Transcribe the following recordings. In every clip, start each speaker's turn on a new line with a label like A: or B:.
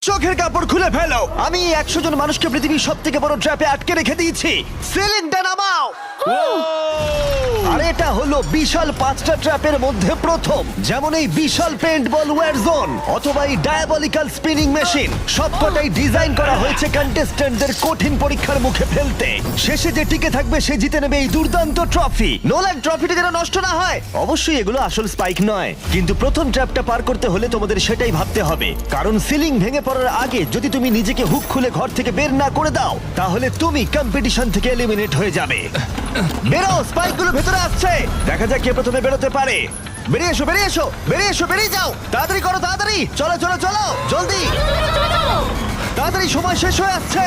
A: চোখের কাপড় খুলে ফেলো। আমি 100 জন মানুষকে পৃথিবীর সব থেকে বড় ট্র্যাপে আটকে রেখে দিয়েছি। সিলিন্ডার নামাও। আর এটা হলো বিশাল 5টা ট্র্যাপের মধ্যে প্রথম, যেমন এই বিশাল পেইন্টবল ওয়্যার জোন অথবা এই ডায়াবলিক্যাল স্পিনিং মেশিন। সবকটাই ডিজাইন করা হয়েছে কন্টেস্ট্যান্টদের কঠিন পরীক্ষার মুখে ফেলতে। শেষে যে টিকে থাকবে সে জিতে নেবে এই দুর্দান্ত ট্রফি। নোলান, ট্রফিটা যেন নষ্ট না হয়। অবশ্যই এগুলো আসল স্পাইক নয়, কিন্তু প্রথম ট্র্যাপটা পার করতে হলে তোমাদের সেটাই ভাবতে হবে, কারণ সিলিং ভেঙে পড়ার আগে যদি তুমি নিজেকে হুক খুলে ঘর থেকে বের না করে দাও তাহলে তুমি কম্পিটিশন থেকে এলিমিনেট হয়ে যাবে। বেরো, স্পাইকগুলো ভেতরে আসছে। দেখা যাক কে প্রথমে বেরোতে পারে। বেরিয়ে এসো, বেরিয়ে এসো, বেরিয়ে এসো, বেরিয়ে যাও। তাড়াতাড়ি করো, তাড়াতাড়ি। চলো চলো চলো, জলদি, তাড়াতাড়ি, সময় শেষ হয়ে আসছে।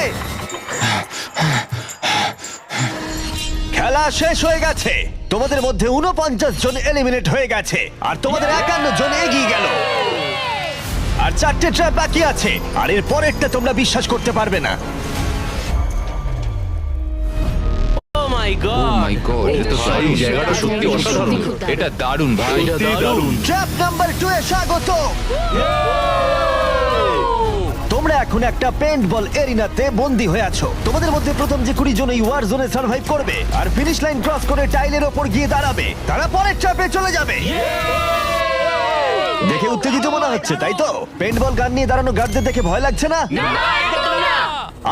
A: খেলা শেষ হয়ে গেছে। তোমাদের মধ্যে 49 জন এলিমিনেট হয়ে গেছে আর তোমাদের 51 জন এগিয়ে গেল। আর 4টে ট্র্যাপ বাকি আছে, আর এর পরেরটা তোমরা বিশ্বাস করতে পারবে না।
B: ও মাই গড,
C: এটা তো দারুণ, জায়গাটা সত্যি অসাধারণ।
B: এটা দারুণ ভাই,
C: সত্যি দারুণ।
A: ট্র্যাপ নাম্বার 2 এ স্বাগত। তোমরা এখন একটা পেইন্টবল এরিনাতে বন্দী হয়ে আছো। তোমাদের মধ্যে প্রথম যে 20 জন এই ওয়ার জোনে সার্ভাইভ করবে আর ফিনিশ লাইন ক্রস করে টাইলের ওপর গিয়ে দাঁড়াবে, তারা পরের ট্র্যাপে চলে যাবে। দেখে উত্তেজিত মনে হচ্ছে, তাই তো? পেইন্টবল গান নিয়ে দাঁড়ানো গার্ডদের দেখে ভয় লাগছে না?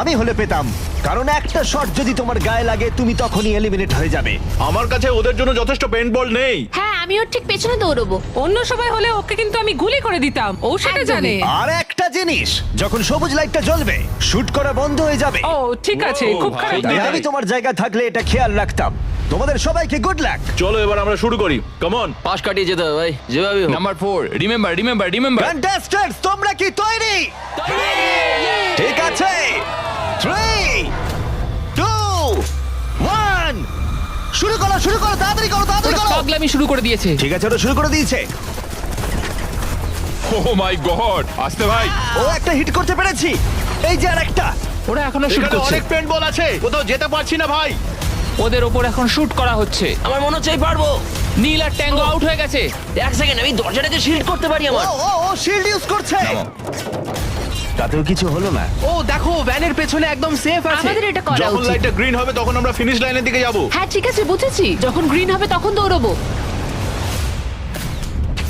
A: আমি হলে পেতাম, কারণ একটা শট যদি তোমার গায়ে লাগে তুমি তখনই এলিমিনেট হয়ে যাবে।
C: আমার কাছে ওদের জন্য যথেষ্ট পেইন্টবল নেই।
D: হ্যাঁ, আমি ওর ঠিক পেছনে দৌড়বো।
E: অন্য সবাই হলে ওকে কিন্তু আমি গুলি করে দিতাম, ও সেটা
D: একদমই।
E: জানে।
A: আর একটা জিনিস, যখন সবুজ লাইটটা জ্বলবে শুট করা বন্ধ হয়ে যাবে।
E: ও ঠিক আছে,
C: ও,
E: খুব
C: ভাই।
E: খারাপ
A: তাই
E: না।
A: আমি তোমার জায়গায় থাকলে এটা খেয়াল রাখতাম। তোমাদের সবাইকে গুড লাক।
C: চলো এবার আমরা শুরু করি, কাম অন।
B: পাশ কাটিয়ে যেতে হবে ভাই, যেভাবে হোক।
F: নাম্বার 4 রিমেম্বার
A: কন্টেস্ট্যান্টস, তোমরা কি তৈরি? ঠিক আছে, 3 2 1 শুরু করো, শুরু করো, তাড়াতাড়ি করো, তাড়াতাড়ি করো।
F: পাগলামি শুরু করে দিয়েছে।
A: ঠিক আছে, ওটা শুরু করে দিয়েছে।
F: ও মাই গড, আসতে ভাই।
A: ও একটা হিট করতে পেরেছি। এই যে আরেকটা।
F: ওরা এখনো শুট
C: এখানে
F: করছে,
C: অনেক পেইন্টবল আছে, কোথাও যেতে পারছি না ভাই।
F: ওদের ওপর এখন শুট করা হচ্ছে।
B: আমার মনে হচ্ছে আমি পারবো।
F: নীল আর ট্যাঙ্গো আউট হয়ে গেছে।
B: এক সেকেন্ড, আমি দরজাটাকে শিল্ড করতে পারি আমার।
A: ও শিল্ড ইউজ করছে। তাতেও কিছু হলো না।
G: ও দেখো, ভ্যানের পেছনে একদম সেফ আছে।
D: আমাদের এটা করা
C: যখন
D: উচিত।
C: লাইটটা গ্রিন হবে তখন আমরা ফিনিশ লাইনের দিকে যাব।
D: হ্যাঁ ঠিক আছে, বুঝেছি। যখন গ্রিন হবে তখন দৌড়বো।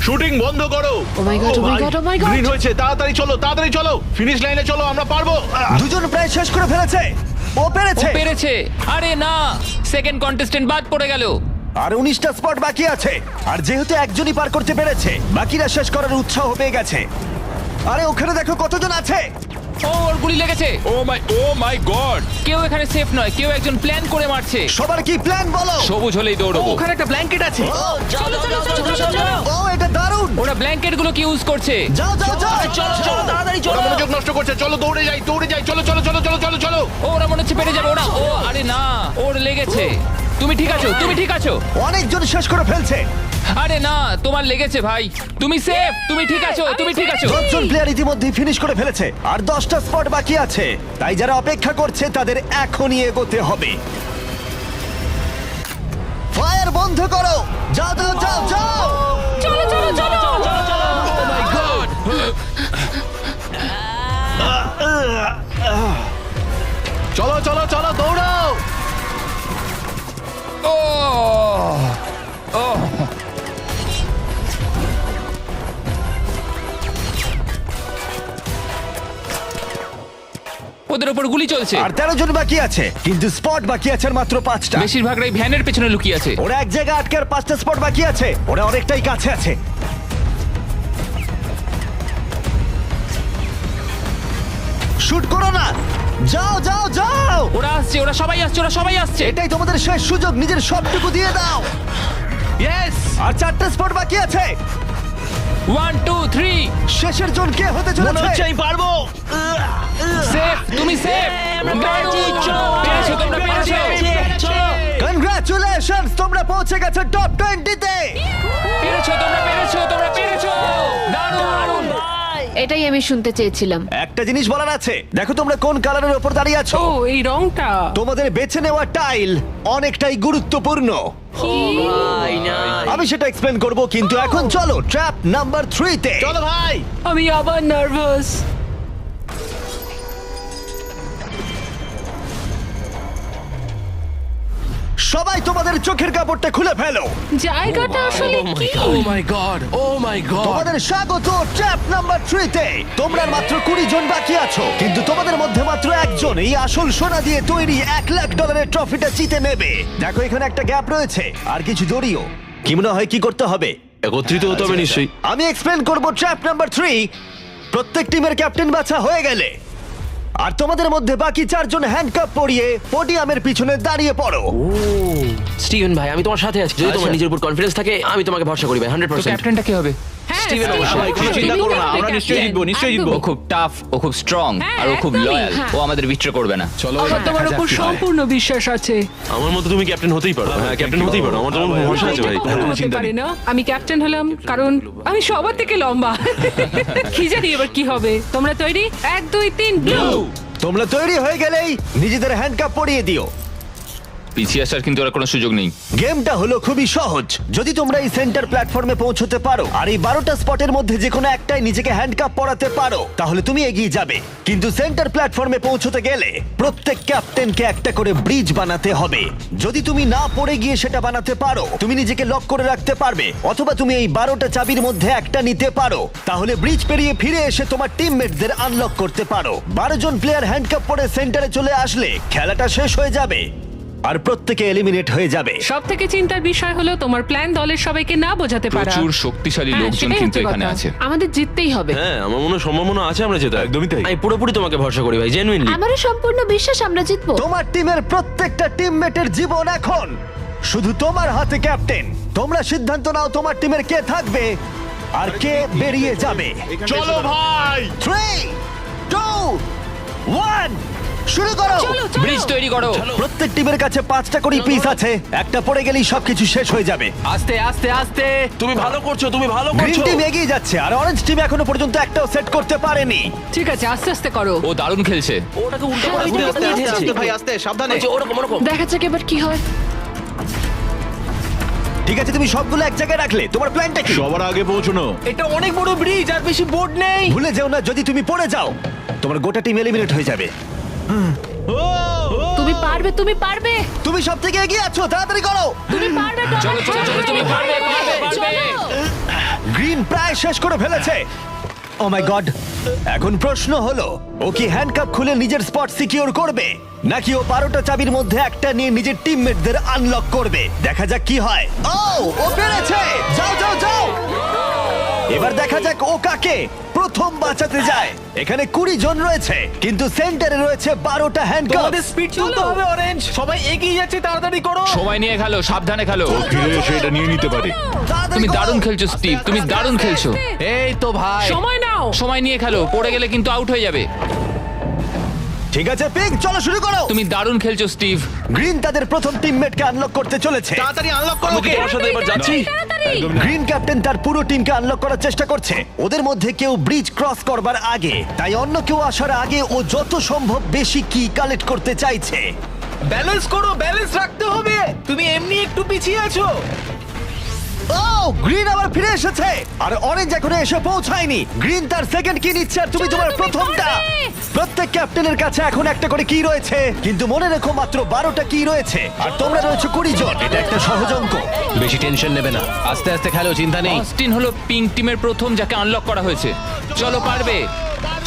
C: শুটিং বন্ধ করো।
D: Oh my God, oh my God, oh my God.
C: Green হয়েছে, তাড়াতাড়ি চলো, তাড়াতাড়ি চলো, ফিনিশ লাইনে চলো, আমরা পারবো।
A: দুজন প্রায় শেষ করে ফেলেছে। ও
F: ও
A: পেরেছে।
F: পেরেছে। আরে না, সেকেন্ড কন্টেস্ট্যান্ট বাদ পড়ে গেল।
A: আর 19টা স্পট বাকি আছে, আর যেহেতু একজনই পার করতে পেরেছে বাকিরা শেষ করার উৎসাহ পেয়ে গেছে। আরে ওখানে দেখো কতজন আছে।
F: ও, ওর গুলি লেগেছে। ও মাই গড, কেউ এখানে সেফ নয়, কেউ একজন প্ল্যান করে মারছে।
A: সবার কি প্ল্যান বলো?
F: সবুজ হলেই দৌড়বো।
G: ওখানে একটা ব্ল্যাঙ্কেট আছে।
D: চলো চলো চলো চলো চলো।
A: ও এটা দারুণ।
F: ওরা ব্ল্যাঙ্কেট গুলো কি ইউজ করছে?
A: যাও যাও যাও।
B: চলো চলো তাড়াতাড়ি
C: ওরা
B: চলো।
C: মনোযোগ নষ্ট করছে, চলো দৌড়ে যাই, দৌড়ে যাই, চলো চলো চলো চলো চলো চলো।
F: ও, ওরা মনে হচ্ছে পেরে যাবে ওরা। ও আরে না, ওর লেগেছে। তুমি ঠিক আছো, তুমি ঠিক আছো।
A: অনেকজন শেষ করে ফেলছে।
F: আরে না, তোমার লেগেছে ভাই। তুমি সেফ, তুমি ঠিক আছো, তুমি ঠিক আছো।
A: 10 জন প্লেয়ার ইতিমধ্যে ফিনিশ করে ফেলেছে আর 10টা স্পট বাকি আছে। তাই যারা অপেক্ষা করছে তাদের এখনই এগোতে হবে। ফায়ার বন্ধ করো। যাও যাও যাও যাও।
D: চলো চলো চলো।
C: চলো চলো চলো, দৌড়াও।
F: ও ও, ওদের ওপর গুলি চলছে।
A: আর 13 জন বাকি আছে, কিন্তু স্পট বাকি আছে আর মাত্র 5টা।
F: বেশিরভাগরাই ভ্যানের পেছনে লুকিয়ে আছে।
A: ওরা এক জায়গায় আটকে আর 5টা স্পট বাকি আছে। ওরা অনেকটাই কাছে আছে। শুট করো না। যাও যাও যাও।
F: ওরা আসছে, ওরা সবাই আসছে, ওরা সবাই আসছে।
A: এটাই তোমাদের শেষ সুযোগ, নিজের সবটুকু দিয়ে দাও।
G: ইয়েস।
A: আর 4টা স্পট বাকি আছে।
F: 1 2 3
A: শেষের জন কে হতে
C: মনে
A: চলেছে?
C: হচ্ছে আমি পারবো।
F: সেফ, তুমি সেফ। পেরেছো, তোমরা পেরেছো।
A: কনগ্রাচুলেশনস, তোমরা পৌঁছে গেছো টপ 20 তে।
F: পেরেছো, তোমরা পেরেছো, তোমরা পেরেছো। দারুণ।
D: এটাই আমি শুনতে চেয়েছিলাম।
A: একটা জিনিস বলার আছে, দেখো তোমরা কোন কালারের উপর দাঁড়িয়ে আছো।
E: ও এই রংটা।
A: তোমাদের বেছে নেওয়া টাইল অনেকটাই গুরুত্বপূর্ণ।
B: ভাই না।
A: আমি সেটা এক্সপ্লেন করব, কিন্তু এখন চলো ট্র্যাপ নাম্বার 3 তে।
C: চলো ভাই।
E: আমি আবার নার্ভাস।
A: তোমাদের চোখের কাপড়টা খুলে ফেলো।
D: জায়গাটা আসলে কি?
G: ও মাই গড, ও মাই গড।
A: তোমাদের স্বাগত ট্র্যাপ নাম্বার 3 তে। তোমরা আর মাত্র 20 জন বাকি আছো, কিন্তু তোমাদের মধ্যে মাত্র একজন এই আসল সোনা দিয়ে তৈরি $1,00,000 ট্রফিটা জিতে নেবে। দেখো এখানে একটা গ্যাপ রয়েছে আর কিছু দড়িও। কি মনে হয় কি করতে হবে?
H: একত্রিত হতে হবে নিশ্চয়ই।
A: আমি এক্সপ্লেন করব ট্র্যাপ নাম্বার 3। প্রত্যেক টিমের ক্যাপ্টেন বাছা হয়ে গেলে আর তোমাদের মধ্যে বাকি 4 জন হ্যান্ডকাপ পরিয়ে পোডিয়ামের পিছনে দাঁড়িয়ে পড়ো।
B: স্টিভেন ভাই আমি তোমার সাথে আছি, যদি তোমার নিজের উপর কনফিডেন্স থাকে আমি তোমাকে ভরসা করি ভাই,
F: তো
B: 100%।
F: ক্যাপ্টেনটা কে হবে?
B: স্টিভেন অবশ্যই।
H: কোনো চিন্তা করো না, আমরা নিশ্চয়ই জিতবো, নিশ্চয়ই জিতবো।
F: ও খুব টাফ, ও খুব স্ট্রং,
D: হ্যাঁ,
F: আর ও খুব
D: একদমই,
F: লয়াল।
D: হ্যাঁ।
F: ও আমাদের বিট্রে করবে না।
G: চলো
E: আমার তোমার উপর সম্পূর্ণ বিশ্বাস আছে।
H: আমার মতো তুমি ক্যাপ্টেন হতেই পারো। হ্যাঁ ক্যাপ্টেন হতেই পারো, আমার তোমার ভরসা আছে ভাই।
E: এটা হতে পারে না। আমি ক্যাপ্টেন হলাম কারণ আমি সবার থেকে লম্বা। কি জানি এবার কি হবে। তোমরা তৈরি? 1 2 3 ব্লু।
A: তোমরা তৈরি হয়ে গেলেই নিজেদের হ্যান্ডকাপ পরিয়ে দিও।
F: পিছিয়ে আসার কিন্তু আর কোনো সুযোগ নেই।
A: গেমটা হলো খুবই সহজ। যদি তোমরা এই সেন্টার প্ল্যাটফর্মে পৌঁছতে পারো আর এই 12টা স্পটের মধ্যে যে কোনো একটাই নিজেকে হ্যান্ডকাপ পরাতে পারো, তাহলে তুমি এগিয়ে যাবে। কিন্তু সেন্টার প্ল্যাটফর্মে পৌঁছতে গেলে প্রত্যেক ক্যাপ্টেনকে একটা করে ব্রিজ বানাতে হবে। যদি তুমি না পড়ে গিয়ে সেটা বানাতে পারো, তুমি নিজেকে লক করে রাখতে পারবে, অথবা তুমি এই 12টা চাবির মধ্যে একটা নিতে পারো। তাহলে ব্রিজ পেরিয়ে ফিরে এসে তোমার টিমমেটদের আনলক করতে পারো। 12 জন প্লেয়ার হ্যান্ডকাপ পরে সেন্টারে চলে আসলে খেলাটা শেষ হয়ে যাবে আর প্রত্যেকে এলিমিনেট হয়ে যাবে।
E: সব থেকে চিন্তার বিষয় হলো তোমার প্ল্যান দলের সবাইকে না বোঝাতে পারা।
F: প্রচুর শক্তিশালী
E: হ্যাঁ,
F: লোকজন
E: সেটাই
F: কিন্তু
E: হচ্ছে
F: এখানে
E: কথা।
F: আছে।
D: আমাদের জিততেই হবে।
H: হ্যাঁ আমার মনে হয় সম্ভাবনা আছে আমরা যেটা। একদমই তাই।
B: আমি পুরোপুরি তোমাকে ভরসা করি ভাই, জেনুইনলি।
D: আমারও সম্পূর্ণ বিশ্বাস আমরা জিতবো।
A: তোমার টিমের প্রত্যেকটা টিমমেটের জীবন এখন শুধু তোমার হাতে ক্যাপ্টেন। তোমরা সিদ্ধান্ত নাও তোমার টিমের কে থাকবে আর কে বেরিয়ে যাবে।
C: চলো ভাই।
A: 3 2 1 শুরু করো।
F: ব্রিজ তৈরি করো।
A: প্রত্যেক টিমের কাছে 5টা করে পিস আছে, একটা পড়ে গেলেই সবকিছু শেষ হয়ে যাবে।
G: আস্তে আস্তে আস্তে।
H: তুমি ভালো করছো, তুমি ভালো
A: গ্রিন
H: করছো।
A: টিম এগিয়ে যাচ্ছে আর অরেঞ্জ টিম এখনো পর্যন্ত একটাও সেট করতে পারেনি।
E: ঠিক আছে, আস্তে আস্তে করো।
F: ও দারুণ খেলছে।
B: ওটাকে উল্টো করে
G: আস্তে আস্তে আস্তে আস্তে ভাই, আস্তে সাবধানে।
B: ওরকম ওরকম।
D: দেখা যাক এবার কি হয়।
A: ঠিক আছে, তুমি সবগুলো এক জায়গায় রাখলে। তোমার প্ল্যানটা কি?
H: সবার আগে পৌঁছানো।
G: এটা অনেক বড় ব্রিজ আর বেশি বোর্ড নেই।
A: ভুলে যেও না, যদি তুমি পড়ে যাও তোমার গোটা টিম এলিমিনেট হয়ে যাবে।
D: তুমি পারবে, তুমি পারবে,
A: তুমি সব থেকে এগিয়ে আছো, তাড়াতাড়ি করো।
D: তুমি পারবে।
F: চলো, চলো, চলো, তুমি পারবে, পারবে, পারবে।
A: গ্রিন প্রায় শেষ করে ফেলেছে। ও মাই গড, এখন প্রশ্ন হলো ও কি হ্যান্ডকাপ খুলে নিজের স্পট সিকিউর করবে, নাকি ও 12টা চাবির মধ্যে একটা নিয়ে নিজের টিমমেটদের আনলক করবে। দেখা যাক কি হয়। ও পেরেছে। যাও যাও যাও। এবার দেখা যাক ও কাকে প্রথম বাঁচাতে যায়। এখানে 20 জন রয়েছে, কিন্তু সেন্টারে রয়েছে 12টা হ্যান্ডকাপ।
G: তোমাদের স্পিড তুলতে হবে অরেঞ্জ। সবাই এগিয়ে যাচ্ছে, তাড়াতাড়ি করো।
F: সময় নিয়ে খেলো, সাবধানে খেলো।
H: ফিরে এসে এটা নিয়ে নিতে পারে।
F: তুমি দারুণ খেলছো স্টিভ, তুমি দারুণ খেলছো।
G: এই তো ভাই।
E: সময় নাও।
F: সময় নিয়ে খেলো, পড়ে গেলে কিন্তু আউট হয়ে যাবে।
A: ঠিক আছে পিঙ্ক, চলো শুরু করো।
F: তুমি দারুণ খেলছো স্টিভ।
A: গ্রিন তাদের প্রথম টিমমেটকে আনলক করতে চলেছে।
G: তাড়াতাড়ি আনলক করো
H: আমি কি
G: ওকে।
H: তোমার সাথে এবার যাচ্ছি?
A: গ্রিন ক্যাপ্টেন তার পুরো টিমকে আনলক করার চেষ্টা করছে। ওদের মধ্যে কেউ ব্রিজ ক্রস করবার আগে, তাই অন্য কেউ আসার আগে ও যত সম্ভব বেশি কি কালেক্ট করতে চাইছে।
G: ব্যালেন্স করো, ব্যালেন্স রাখতে হবে। তুমি এমনি একটু পিছিয়ে আছো।
A: ও গ্রিন আবার ফিরে এসেছে আর অরেঞ্জ এখনো এসে পৌঁছায়নি। গ্রিন তার সেকেন্ড কি নিচ্ছে আর তুমি তোমার প্রথমটা। প্রত্যেক ক্যাপ্টেনের কাছে এখন একটা করে কি রয়েছে, কিন্তু মনে রেখো মাত্র 12টা কি রয়েছে আর তোমরা রয়েছে 20 জন। এটা একটা সহজ অঙ্ক।
G: বেশি টেনশন নেবে না, আস্তে আস্তে খেলো, চিন্তা নেই।
F: অস্টিন হলো পিঙ্ক টিমের প্রথম যাকে আনলক করা হয়েছে। চলো পারবে,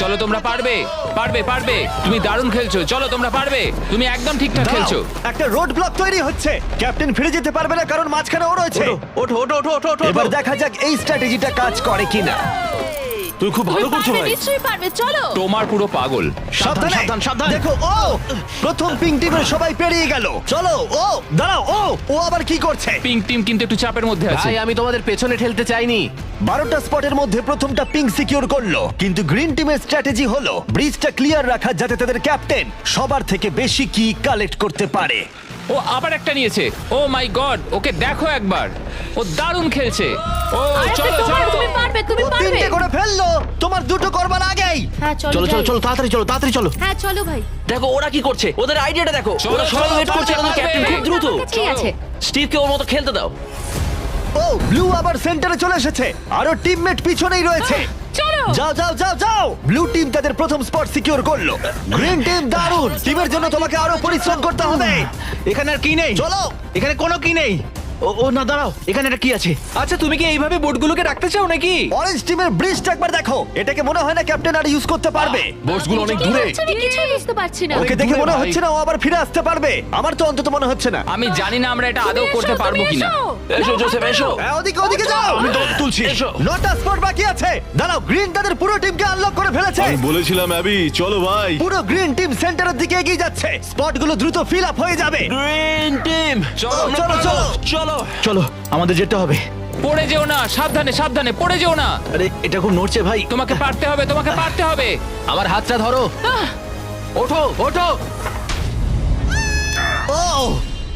F: চলো তোমরা পারবে, পারবে, পারবে। তুমি দারুণ খেলছো, চলো তোমরা পারবে। তুমি একদম ঠিকঠাক খেলছো।
A: দাঁড়াও, একটা রোড ব্লক তৈরি হচ্ছে। ক্যাপ্টেন ফিরে যেতে পারবে না কারণ মাঝখানে ও রয়েছে।
G: ওঠো ওঠো ওঠো ওঠো ওঠো।
A: এবার দেখা যাক এই স্ট্র্যাটেজিটা কাজ করে কিনা।
H: তুমি খুব ভালো করছো ভাই।
D: নিশ্চয়ই পারবে, চলো।
F: তোমার পুরো পাগল।
A: সাবধানে,
G: সাবধান, সাবধান।
A: দেখো ও প্রথম পিঙ্ক টিমের সবাই পেরিয়ে গেল। চলো ও দাঁড়াও, ও আবার কি করছে?
F: পিঙ্ক টিম কিন্তু একটু চাপের মধ্যে আছে।
G: ভাই আমি তোমাদের পেছনে ঠেলতে চাইনি।
A: 12টা স্পটের মধ্যে প্রথমটা পিঙ্ক সিকিউর করলো, কিন্তু গ্রিন টিমের স্ট্র্যাটেজি হলো ব্রিজটা ক্লিয়ার রাখা যাতে তাদের ক্যাপ্টেন সবার থেকে বেশি কি কালেক্ট করতে পারে।
F: ও আবার একটা নিয়েছে। ও মাই গড, ওকে দেখো একবার, ও দারুণ খেলছে। ও চলো চলো।
D: তুমি পারবে, তুমি
A: ও
D: পারবে।
A: 3টে করে ফেললো, তোমার 2টো করবার আগেই।
D: হ্যাঁ
G: চলো চলো
D: যাই।
G: চলো, তাড়াতাড়ি চলো, তাড়াতাড়ি চলো।
D: হ্যাঁ চলো ভাই।
B: দেখো ওরা কি করছে, ওদের আইডিয়াটা দেখো।
F: চলো,
B: ওরা সবাই
F: চলো,
B: ওয়েট করছে কারণ
F: পারবে,
B: ক্যাপ্টেন খুব দ্রুত।
D: ঠিক আছে।
B: স্টিভকে ওর মতো খেলতে দাও।
A: ও ব্লু আবার সেন্টারে চলে এসেছে, আরো টিমমেট পিছনেই রয়েছে।
E: চলো
A: যাও যাও যাও যাও ব্লু টিম তাদের প্রথম স্পট সিকিউর করলো। গ্রিন টিম দারুণ, টিমের জন্য তোমাকে আরো পরিশ্রম করতে হবে।
G: এখানে আর কি নেই?
A: চলো।
G: এখানে কোনো কি নেই। ও না, দাঁড়াও, এখানে একটা কি আছে? আচ্ছা, তুমি কি এইভাবে বোটগুলোকে রাখতে চাও নাকি?
A: অরেঞ্জ টিমের ব্রিজটা একবার দেখো, এটাকে মনে হয় না ক্যাপ্টেন আর ইউজ করতে পারবে।
C: বোটসগুলো অনেক দূরে।
D: আমি কিছুই বুঝতে পারছি না।
A: ওকে দেখে মনে হচ্ছে না ও আবার ফিরে আসতে পারবে, আমার তো অন্তত মনে হচ্ছে না।
F: আমি জানি না আমরা এটা আদৌ করতে পারবো কিনা।
B: এসো জোসেফ এসো।
A: হ্যাঁ, ওদিকে ওদিকে যাও,
C: আমি তোমাকে তুলছি।
B: এসো।
A: নটা স্পট বাকি আছে। দাঁড়াও, গ্রিন তাদের পুরো টিমকে আনলক করে ফেলেছে।
H: আমি বলেছিলাম অ্যাবি, চলো ভাই।
A: পুরো গ্রিন টিম সেন্টারের দিকে এগিয়ে যাচ্ছে, স্পটগুলো দ্রুত ফিল আপ হয়ে যাবে।
B: গ্রিন টিম
F: চলো
A: চলো চলো
B: চলো।
G: চলো, আমাদের যেতে হবে।
F: পড়ে যেও না, সাবধানে সাবধানে, পড়ে যেও না।
G: আরে, এটা খুব নড়ছে ভাই।
F: তোমাকে পারতে হবে, তোমাকে পারতে হবে।
G: আমার হাতটা ধরো। ওঠো ওঠো।
A: ও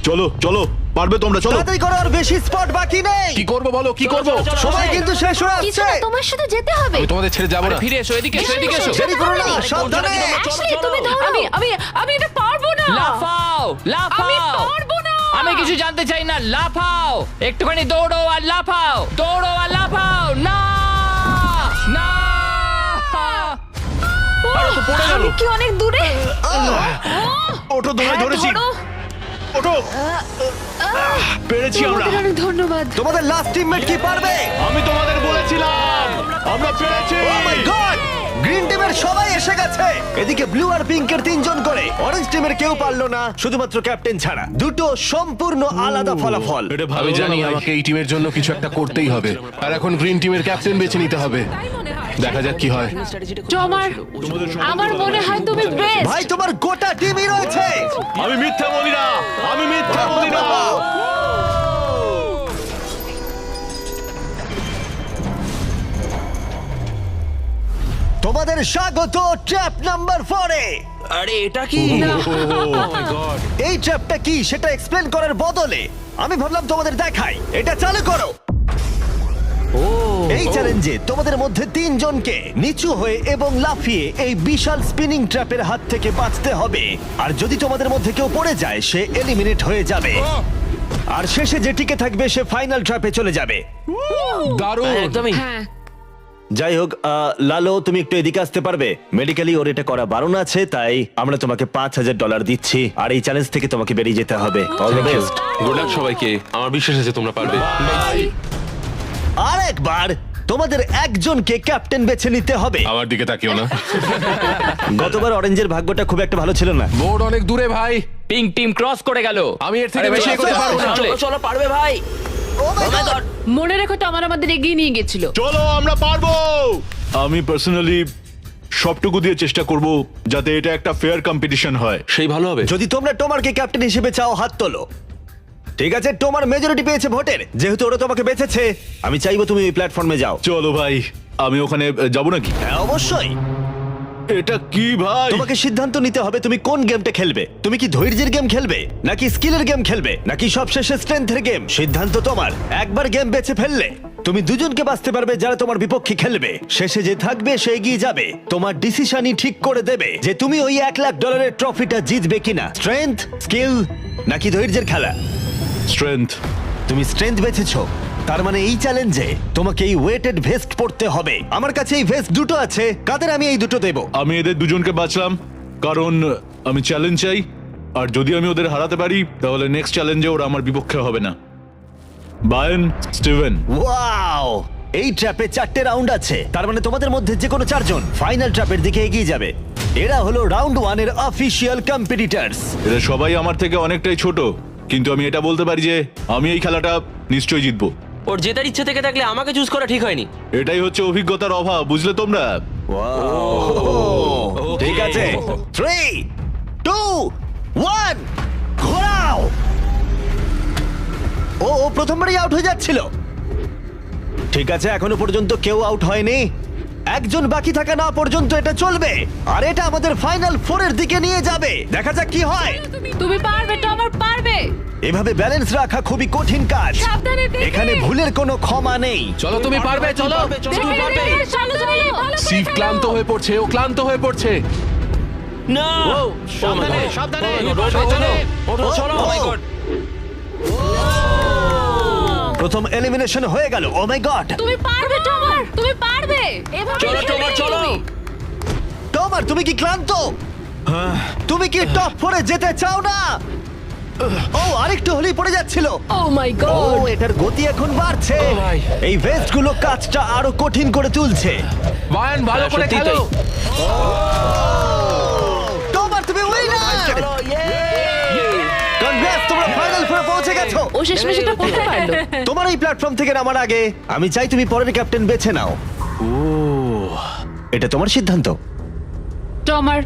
H: চলো চলো, পারবে তোমরা, চলো।
A: তাড়াতাড়ি করো, আর বেশি স্পট বাকি নেই।
C: কি করবো বলো, কি করবো?
A: সময় কিন্তু শেষ হয়ে
D: কিছু
A: আসছে।
D: না, তোমার সাথে যেতে হবে।
C: আমি তোমাদের ছেড়ে যাবো
F: আরে
C: না।
F: ফিরে এসো, এদিকে এসো, এদিকে এসো।
A: দেরি করো না, সাবধানে।
D: অ্যাশলি, তুমি ধরো।
E: আমি এটা পারবো না।
F: লাফাও
E: আমি
F: লাফাও।
E: পারবো না।
F: আমি কিছু জানতে চাই না, লাফাও। একটুখানি দৌড়ো আর লাফাও, দৌড়ো আর লাফাও। না না।
D: আমি কি অনেক দূরে?
C: ওঠো, তোমায়
D: হ্যাঁ,
C: ধরেছি।
D: ধরো।
C: ওঠো। পেরেছি আমরা।
D: তোমাদের অনেক ধন্যবাদ।
A: তোমাদের লাস্ট টিমমেট কি পারবে?
C: আমি তোমাদের বলেছিলাম আমরা পেরেছি।
A: ও মাই গড, গ্রিন টিমের সবাই এসে গেছে। এদিকে ব্লু আর পিঙ্কের তিনজন করে, অরেঞ্জ টিমের কেউ পারলো না, শুধুমাত্র ক্যাপ্টেন ছাড়া। দুটো সম্পূর্ণ আলাদা ফলাফল।
H: এটা ভালো
C: আমি জানি
H: হলো ভাই।
C: আমাকে এই টিমের জন্য কিছু একটা করতেই হবে, আর এখন গ্রিন টিমের ক্যাপ্টেন বেছে নিতে হবে। দেখা যাক কি হয়।
D: আমার মনে হয় তুমি বেস্ট।
A: ভাই, তোমার গোটা টিমই রয়েছে।
H: আমি মিথ্যা বলি না, আমি মিথ্যা বলি না।
A: তোমাদের স্বাগত ট্র্যাপ নাম্বার 4 এ।
B: আরে এটা কি?
A: এই ট্র্যাপটা কি সেটা এক্সপ্লেন করার বদলে আমি ভাবলাম তোমাদের দেখাই। এটা চালু করো। এই চ্যালেঞ্জে তোমাদের মধ্যে 3 জনকে নিচু হয়ে এবং লাফিয়ে এই বিশাল স্পিনিং ট্র্যাপের হাত থেকে বাঁচতে হবে। আর যদি তোমাদের মধ্যে কেউ পড়ে যায়, সে এলিমিনেট হয়ে যাবে। আর শেষে যে টিকে থাকবে সে ফাইনাল ট্র্যাপে চলে যাবে।
C: দারুণ।
B: একদমই।
D: হ্যাঁ,
A: যাই হোক, লালো, তুমি একটু এদিকে আসতে পারবে? মেডিকেলি ওর এটা করা বারণ আছে, তাই আমরা তোমাকে $5,000 দিচ্ছি, আর এই চ্যালেঞ্জ থেকে তোমাকে বেরিয়ে যেতে হবে। All the best.
H: Good luck সবাইকে, আমার বিশ্বাস আছে তোমরা পারবে।
A: আর একবার তোমাদের একজনকে ক্যাপ্টেন বেছে নিতে হবে।
C: আমার দিকে তাকিও না।
A: গতবার অরেঞ্জের ভাগ্যটা খুব একটা ভালো ছিল না।
C: বোর্ড অনেক দূরে ভাই।
F: পিঙ্ক টিম ক্রস করে গেল।
C: আমি এর থেকে
F: আরে
C: বেশি
F: ভাই,
C: এগোতে পারবো না।
F: সামলে।
B: চলো চলো, পারবে ভাই।
A: Oh my God!
E: মনে রেখো তো আমাদের এগিয়ে নিয়ে গেছিল।
C: চলো, আমরা পারবো।
H: আমি পার্সোনালি সবটুকু দিয়ে চেষ্টা করব যাতে এটা একটা ফেয়ার কম্পিটিশন হয়।
I: সেই ভালো হবে।
A: যদি তোমরা টোমারকে ক্যাপ্টেন হিসেবে চাও, হাত তোলো। ঠিক আছে, টোমার মেজরিটি পেয়েছে ভোটের, যেহেতু ওরা তোমাকে বেঁচেছে। আমি চাইবো তুমি এই প্ল্যাটফর্মে যাও।
H: চলো ভাই, আমি ওখানে যাব নাকি?
A: হ্যাঁ, অবশ্যই।
H: এটা কি ভাই?
A: তোমাকে সিদ্ধান্ত নিতে হবে তুমি কোন গেমটা খেলবে। তুমি কি ধৈর্যের গেম খেলবে, নাকি স্কিলের গেম খেলবে, নাকি সবশেষে স্ট্রেংথের গেম? সিদ্ধান্ত তোমার। একবার গেম বেছে ফেললে তুমি দুজনকে বাঁচতে পারবে যারা তোমার বিপক্ষে খেলবে। শেষে যে থাকবে সে এগিয়ে যাবে। তোমার ডিসিশনই ঠিক করে দেবে যে তুমি ওই $1,00,000 ট্রফিটা জিতবে কিনা। স্ট্রেংথ, স্কিল, নাকি ধৈর্যের খেলা?
H: স্ট্রেংথ।
A: তুমি স্ট্রেংথ বেছেছো, তার মানে এই চ্যালেঞ্জে তোমাকে এই ওয়েটেড ভেস্ট পড়তে হবে। আমার কাছে এই ভেস্ট দুটো আছে, কাদের আমি এই দুটো দেবো।
H: আমি এদের দুজনকে বাঁচলাম কারণ আমি চ্যালেঞ্জ চাই, আর যদি আমি ওদের হারাতে পারি তাহলে নেক্সট চ্যালেঞ্জে ওরা আমার বিপক্ষে হবে না। বায়েন, স্টিভেন।
A: ওয়াও, এই ট্র্যাপে 4টে রাউন্ড আছে, তার মানে তোমাদের মধ্যে যে কোনো 4 জন ফাইনাল ট্র্যাপের দিকে এগিয়ে যাবে। এরা হলো রাউন্ড 1 এর অফিশিয়াল কম্পিটিটরস।
H: এরা সবাই আমার থেকে অনেকটাই ছোট, কিন্তু আমি এটা বলতে পারি যে আমি এই খেলাটা নিশ্চয়ই জিতবো।
B: ওর জেতার ইচ্ছে থেকে থাকলে আমাকে চুজ করা ঠিক হয়নি।
H: এটাই হচ্ছে অভিজ্ঞতার অভাব, বুঝলে তোমরা?
A: ঠিক আছে, 3, 2, 1, ঘোরাও। ও প্রথমবারই আউট হয়ে যাচ্ছিল। ঠিক আছে, এখনো পর্যন্ত কেউ আউট হয়নি। একজন বাকি থাকা না পর্যন্ত এটা চলবে, আর এটা আমাদের ফাইনাল 4 এর দিকে নিয়ে যাবে। দেখা যাক কি হয়।
E: তুমি পারবে, টমার পারবে।
A: এভাবে ব্যালেন্স রাখা খুবই কঠিন কাজ।
E: সাবধানে দেখে।
A: এখানে ভুলের কোনো ক্ষমা নেই।
C: চলো, তুমি পারবে। চলো।
B: তুমি পারবে।
E: চলো, চলো, ভালো করে
C: সিভ
E: ফেলো।
C: ক্লান্ত হয়ে পড়ছে, ও ক্লান্ত হয়ে পড়ছে।
B: না।
C: সাবধানে, সাবধানে।
B: ওঠো, চলো।
A: Oh my God! প্রথম এলিমিনেশন হয়ে গেল। ও মাই গড,
D: তুমি পারবে টমার, তুমি পারবে। এভাবে
B: চলো
D: খেলবে
B: টমার, চলো।
D: তুমি।
A: টমার তুমি কি ক্লান্ত? তুমি কি টপ 4-এ যেতে চাও না? ও আরেকটু হলেই পড়ে যাচ্ছিল।
D: ও মাই
A: ও
D: গড।
A: এটার গতি এখন বাড়ছে।
B: ও ভাই।
A: এই ভেস্টগুলো কাজটা আরো কঠিন করে তুলছে।
F: বায়ান ভালো করে
B: সত্যিই
F: খেলো।
B: তাই।
A: টমার তুমি উইনার। কনগ্রেস, তোমরা ফাইনাল ফোরে পৌঁছে গেছো।
D: ও শেষমেশ এটা করতে পারলো।
A: তোমার এই প্ল্যাটফর্ম থেকে নামার আগে আমি চাই তুমি পরের ক্যাপ্টেন বেছে নাও। এটা তোমার সিদ্ধান্ত।
E: টমার,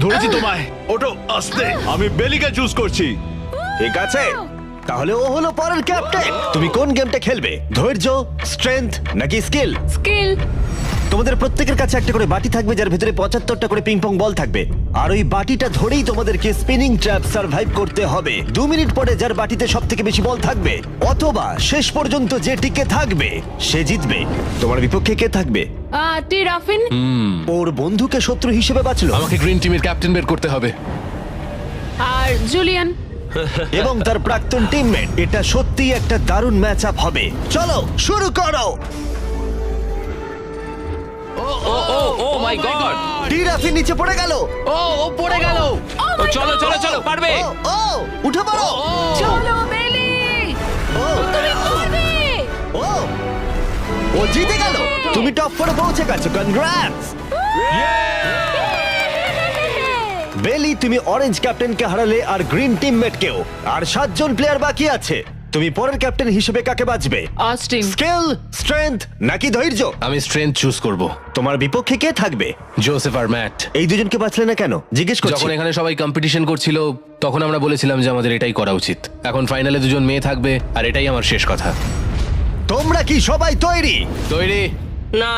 H: ধরেছি তোমায়। ওটো আস্তে। আমি বেলিকে চুজ করছি।
A: ঠিক আছে, তাহলে ও হলো পরের ক্যাপ্টেন। তুমি কোন গেমটা খেলবে? ধৈর্য, স্ট্রেংথ নাকি স্কিল?
E: স্কিল।
A: তোমাদের প্রত্যেকের কাছে একটা করে বাটি থাকবে যার ভিতরে 75টা করে পিং পং বল থাকবে, আর ওই বাটিটা ধরেই তোমাদেরকে স্পিনিং ট্র্যাপ সার্ভাইভ করতে হবে। 2 মিনিট পরে যার বাটিতে সব থেকে বেশি বল থাকবে অথবা শেষ পর্যন্ত যে টিকে থাকবে সে জিতবে। তোমার বিপক্ষে কে থাকবে?
E: টিরাফিন।
A: ওর বন্ধুকে শত্রু হিসেবে বাঁচলো
C: আমাকে গ্রিন টিমের ক্যাপ্টেন বের করতে হবে।
E: আর জুলিয়ান।
A: এবং তার প্রাক্তন টিমমেট। এটা সত্যি একটা দারুণ ম্যাচ আপ হবে। চলো শুরু করো।
F: ও মাই গড।
A: টিরাফি নিচে পড়ে গেল।
F: ও পড়ে গেল। ও চলো চলো চলো, পারবে।
A: ও উঠে পড়ো।
E: চলো বেলি,
A: ও,
E: তুমি পারবে।
A: ও ও জিতে গেল। তুমি টপ 4-এ পৌঁছে গেছো। কনগ্রাটস বেলি, তুমি অরেঞ্জ ক্যাপ্টেনকে হারালে আর গ্রিন টিমমেটকেও। আর 7 জন প্লেয়ার বাকি আছে। তুমি পরের ক্যাপ্টেন হিসেবে কাকে বাছবে?
E: অস্টিন।
A: স্কিল, স্ট্রেংথ নাকি ধৈর্য?
C: আমি স্ট্রেংথ চুজ করব।
A: তোমার বিপক্ষে কে থাকবে?
C: জোসেফ আর ম্যাট।
A: এই দুজনকে বাছলে না কেন জিজ্ঞেস করছি।
C: যখন এখানে সবাই কম্পিটিশন করছিল তখন আমরা বলেছিলাম যে আমাদের এটাই করা উচিত। এখন ফাইনালে দুজন মেয়ে থাকবে আর এটাই আমার শেষ কথা।
A: তোমরা কি সবাই তৈরি?
C: তৈরি?
B: না,